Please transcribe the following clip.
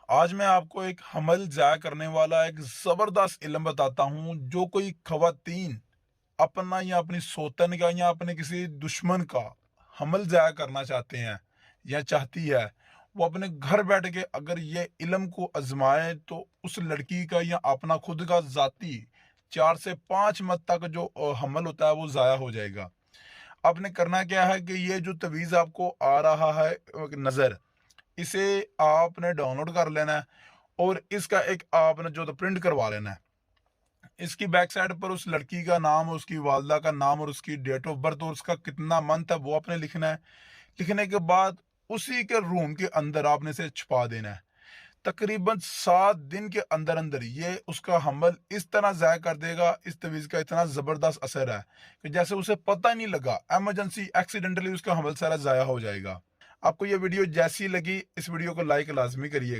आज मैं आपको एक हमल ज़ाया करने वाला एक ज़बरदस्त इल्म बताता हूँ, जो कोई ख़वातीन अपना या अपनी सोतन का या अपने किसी दुश्मन का हमल ज़ाया करना चाहते हैं या चाहती है, वो अपने घर बैठ के अगर ये इल्म को आज़माएँ तो उस लड़की का या अपना खुद का ज़ाती 4 से 5 मंथ तक जो हमल होता है वो ज़ाया हो जाएगा। आपने करना क्या है कि ये जो तवीज़ आपको आ रहा है नज़र, इसे आपने डाउनलोड कर लेना है और इसका एक आपने जो प्रिंट करवा लेना है। इसकी बैक साइड पर उस लड़की का नाम, उसकी वालदा का नाम और उसकी डेट ऑफ बर्थ और उसका कितना मंथ है वो आपने लिखना है। लिखने के बाद उसी के रूम के अंदर आपने इसे छुपा देना है। तकरीबन 7 दिन के अंदर-अंदर ये उसका हमल इस तरह ज़ाया कर देगा, इस तवीज़ का इतना ज़बरदस्त असर है कि जैसे उसे पता ही नहीं लगा, इमरजेंसी एक्सीडेंटली उसका हमल सारा ज़ाया हो जाएगा। आपको ये वीडियो जैसी लगी, इस वीडियो को लाइक लाज़मी करिएगा।